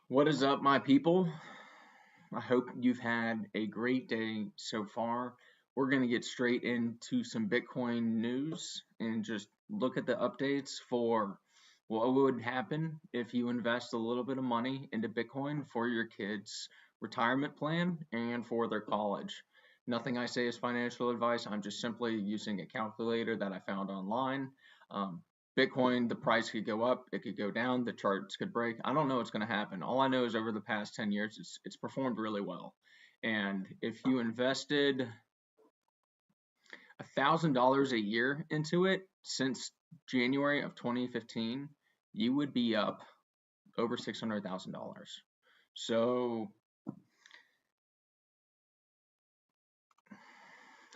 What is up, my people? I hope you've had a great day so far. We're going to get straight into some Bitcoin news and just look at the updates for what would happen if you invest a little bit of money into Bitcoin for your kids' retirement plan and for their college. Nothing I say is financial advice. I'm just simply using a calculator that I found online. Um, Bitcoin, the price could go up, it could go down, the charts could break. I don't know what's going to happen. All I know is over the past 10 years, it's performed really well. And if you invested $1,000 a year into it since January of 2015, you would be up over $600,000. So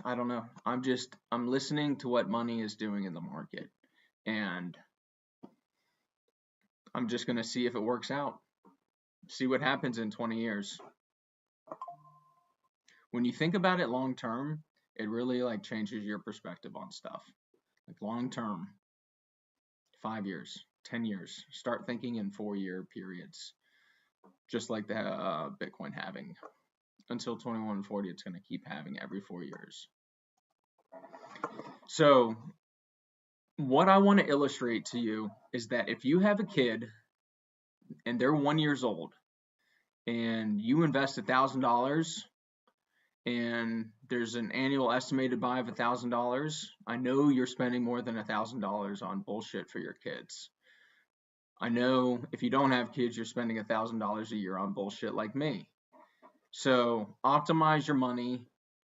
I don't know. I'm listening to what money is doing in the market, and I'm just going to see if it works out. See what happens in 20 years. When you think about it long term, it really like changes your perspective on stuff. Like long term, 5 years, 10 years. Start thinking in 4 year periods, just like the Bitcoin halving. Until 2140, it's going to keep halving every 4 years. So, what I want to illustrate to you is that if you have a kid and they're 1 years old and you invest $1,000 and there's an annual estimated buy of $1,000, I know you're spending more than $1,000 on bullshit for your kids. I know if you don't have kids, you're spending $1,000 a year on bullshit like me. So optimize your money.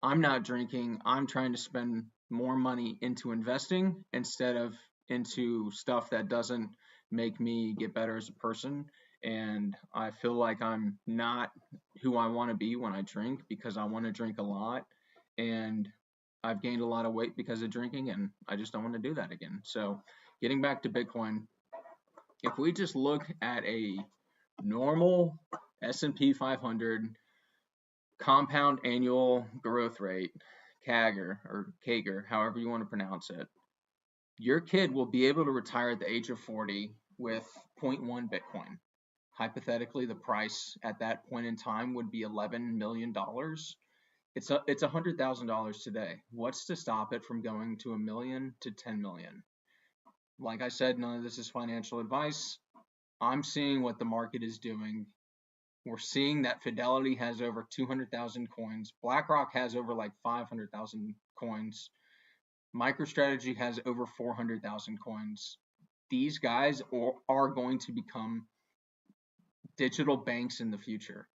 I'm not drinking. I'm trying to spend more money into investing instead of into stuff that doesn't make me get better as a person. And I feel like I'm not who I want to be when I drink because I want to drink a lot. And I've gained a lot of weight because of drinking, and I just don't want to do that again. So, getting back to Bitcoin, if we just look at a normal S&P 500 compound annual growth rate, CAGR or CAGR, however you want to pronounce it, your kid will be able to retire at the age of 40 with zero point 0.1 Bitcoin. Hypothetically, the price at that point in time would be $11 million. It's $100,000 today. What's to stop it from going to a million to 10 million? Like I said, none of this is financial advice. I'm seeing what the market is doing. We're seeing that Fidelity has over 200,000 coins. BlackRock has over like 500,000 coins. MicroStrategy has over 400,000 coins. These guys are going to become digital banks in the future.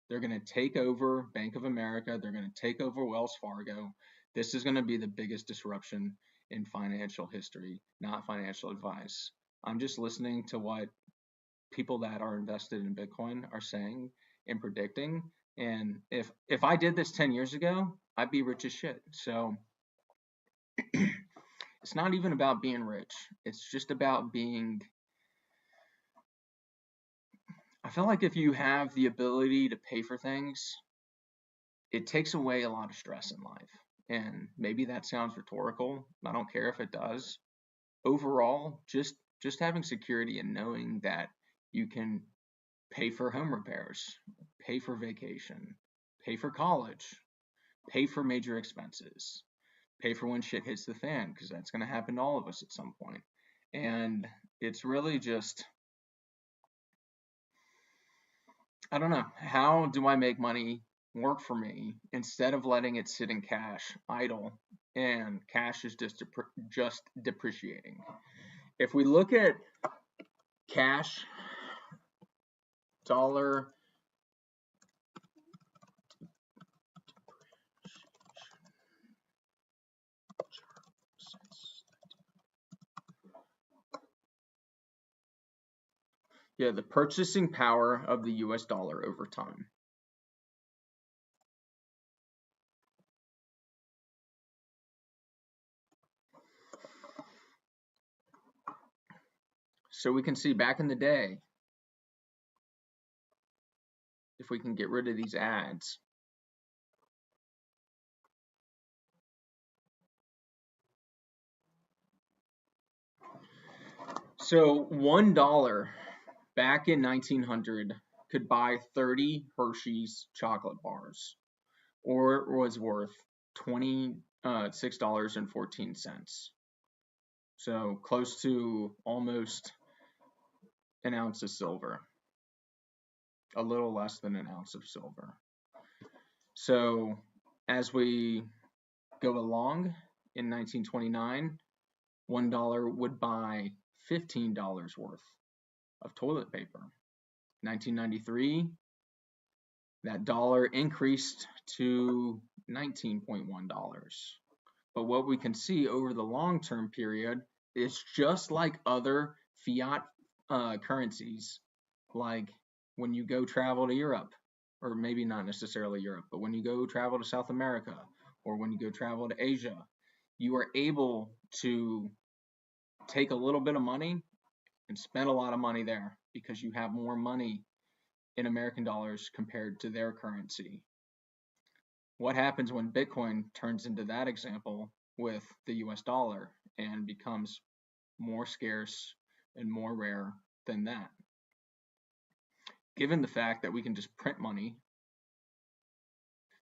They're going to take over Bank of America. They're going to take over Wells Fargo. This is going to be the biggest disruption in financial history, not financial advice. I'm just listening to what people that are invested in Bitcoin are saying and predicting. And if I did this 10 years ago, I'd be rich as shit. So it's not even about being rich. It's just about being. I feel like if you have the ability to pay for things, it takes away a lot of stress in life. And maybe that sounds rhetorical. I don't care if it does. Overall, just having security and knowing that you can pay for home repairs, pay for vacation, pay for college, pay for major expenses, pay for when shit hits the fan, because that's going to happen to all of us at some point. And it's really just, I don't know, how do I make money work for me instead of letting it sit in cash idle and cash is just depreciating? If we look at cash, dollar, yeah, the purchasing power of the US dollar over time. So we can see back in the day, if we can get rid of these ads, so $1 back in 1900 could buy 30 Hershey's chocolate bars, or it was worth $26.14. So close to almost an ounce of silver, a little less than an ounce of silver. So as we go along, in 1929, $1 would buy $15 worth of toilet paper. 1993, that dollar increased to $19.1. But what we can see over the long-term period is just like other fiat currencies, like when you go travel to Europe, or maybe not necessarily Europe, but when you go travel to South America, or when you go travel to Asia, you are able to take a little bit of money and spend a lot of money there because you have more money in American dollars compared to their currency. What happens when Bitcoin turns into that example with the US dollar and becomes more scarce and more rare than that? Given the fact that we can just print money,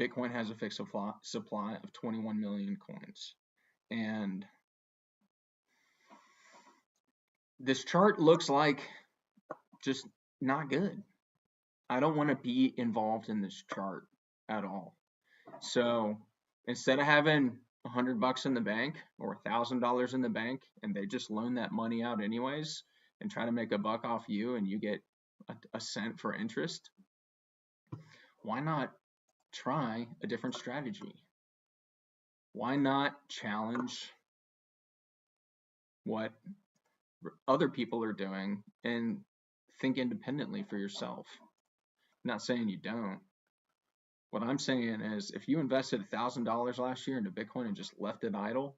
Bitcoin has a fixed supply of 21 million coins. And this chart looks like just not good. I don't want to be involved in this chart at all. So instead of having $100 in the bank or $1,000 in the bank, and they just loan that money out anyways and try to make a buck off you and you get a cent for interest, why not try a different strategy? Why not challenge what other people are doing and think independently for yourself? I'm not saying you don't. What I'm saying is if you invested $1,000 last year into Bitcoin and just left it idle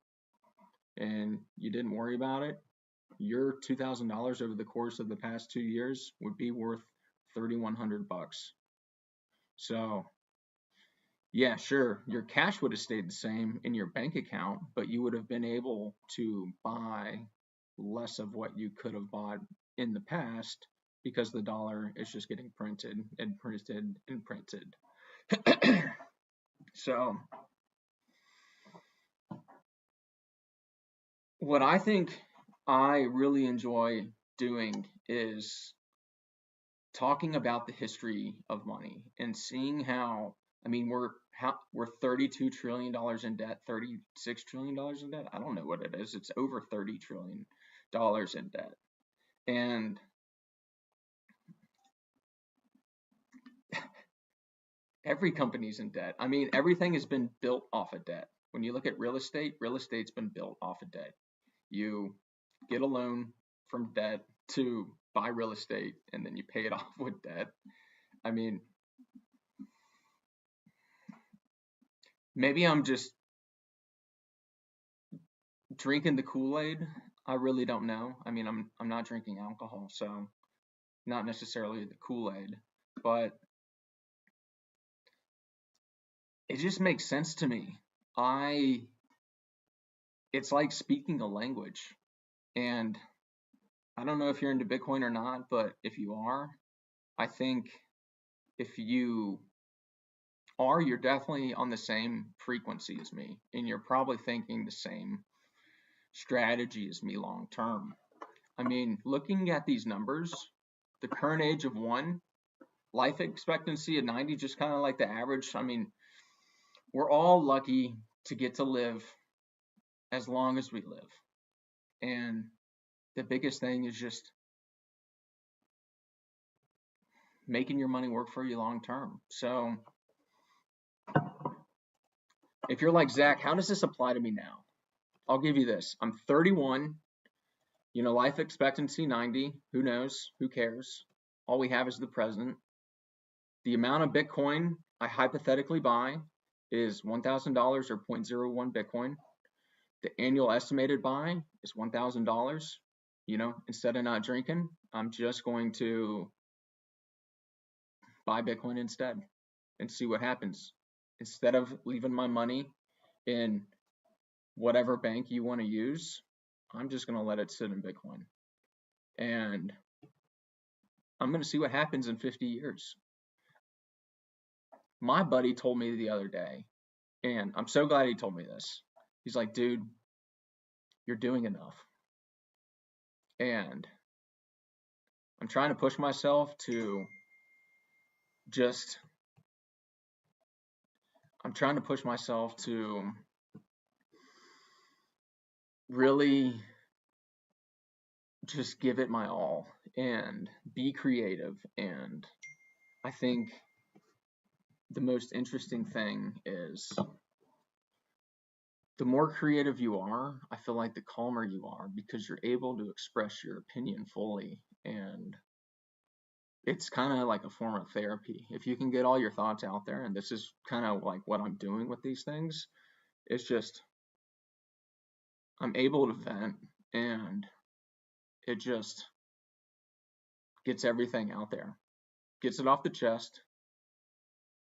and you didn't worry about it, your $2,000 over the course of the past 2 years would be worth $3,100. So yeah, sure, your cash would have stayed the same in your bank account, but you would have been able to buy less of what you could have bought in the past because the dollar is just getting printed and printed and printed. So what I think I really enjoy doing is talking about the history of money and seeing how, I mean, we're $32 trillion in debt, $36 trillion in debt. I don't know what it is. It's over $30 trillion in debt. And every company's in debt. I mean, everything has been built off of debt. When you look at real estate's been built off of debt. You get a loan from debt to buy real estate and then you pay it off with debt. I mean, maybe I'm just drinking the Kool-Aid. I really don't know. I mean, I'm not drinking alcohol, so not necessarily the Kool-Aid, but it just makes sense to me. It's like speaking a language. And I don't know if you're into Bitcoin or not, but if you are, I think if you are, you're definitely on the same frequency as me, and you're probably thinking the same strategy as me long term. I mean, looking at these numbers, the current age of 1, life expectancy at 90, just kind of like the average. I mean, we're all lucky to get to live as long as we live. And the biggest thing is just making your money work for you long term. So if you're like, Zach, how does this apply to me now? I'll give you this. I'm 31, life expectancy 90. Who knows? Who cares? All we have is the present. The amount of Bitcoin I hypothetically buy is $1,000 or 0.01 Bitcoin. The annual estimated buy is $1,000. Instead of not drinking, I'm just going to buy Bitcoin instead and see what happens. Instead of leaving my money in whatever bank you want to use, I'm just going to let it sit in Bitcoin. And I'm going to see what happens in 50 years. My buddy told me the other day, and I'm so glad he told me this. He's like, dude, you're doing enough. And I'm trying to push myself to just, I'm trying to push myself to really just give it my all and be creative. And I think the most interesting thing is the more creative you are, I feel like the calmer you are because you're able to express your opinion fully. And it's kind of like a form of therapy. If you can get all your thoughts out there, and this is kind of like what I'm doing with these things, it's just I'm able to vent and it just gets everything out there, gets it off the chest,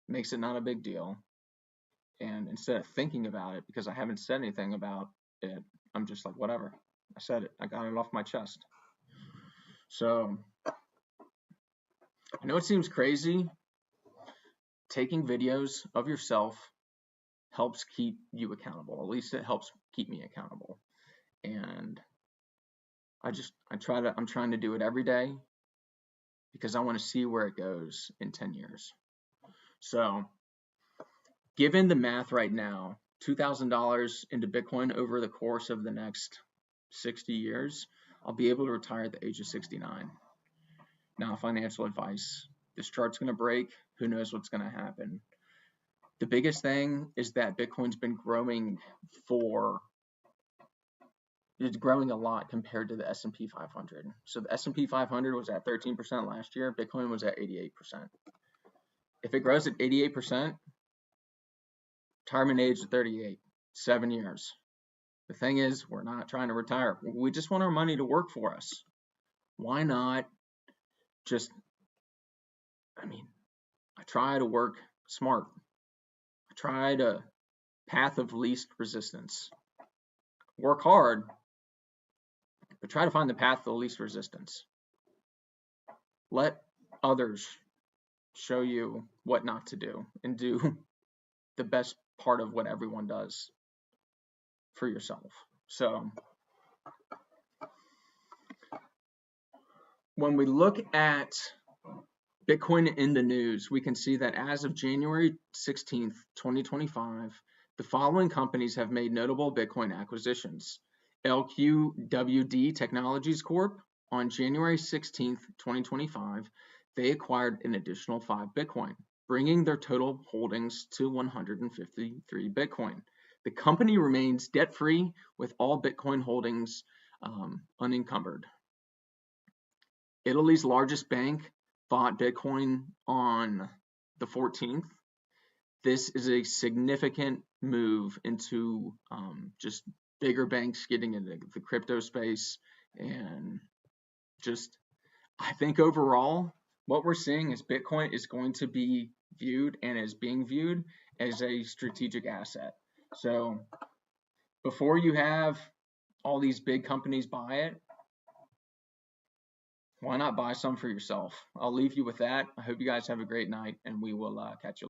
makes it not a big deal. And instead of thinking about it, because I haven't said anything about it, I'm just like, whatever. I said it. I got it off my chest. So I know it seems crazy. Taking videos of yourself helps keep you accountable. At least it helps keep me accountable. And I'm trying to do it every day because I want to see where it goes in 10 years. So given the math right now, $2,000 into Bitcoin over the course of the next 60 years, I'll be able to retire at the age of 69. Now, financial advice. This chart's going to break. Who knows what's going to happen? The biggest thing is that Bitcoin's been growing it's growing a lot compared to the S&P 500. So the S&P 500 was at 13% last year. Bitcoin was at 88%. If it grows at 88%, retirement age at 38, 7 years. The thing is, we're not trying to retire. We just want our money to work for us. Why not just, I try to work smart. I try to path of least resistance. Work hard, but try to find the path of the least resistance. Let others show you what not to do and do the best part of what everyone does for yourself. So when we look at Bitcoin in the news, we can see that as of January 16th, 2025, the following companies have made notable Bitcoin acquisitions. LQWD Technologies Corp. On January 16th, 2025, they acquired an additional 5 Bitcoin, bringing their total holdings to 153 Bitcoin. The company remains debt-free with all Bitcoin holdings unencumbered. Italy's largest bank bought Bitcoin on the 14th. This is a significant move into just bigger banks getting into the crypto space. And just, I think overall, what we're seeing is Bitcoin is going to be viewed and is being viewed as a strategic asset. So before you have all these big companies buy it, why not buy some for yourself? I'll leave you with that. I hope you guys have a great night, and we will catch you later.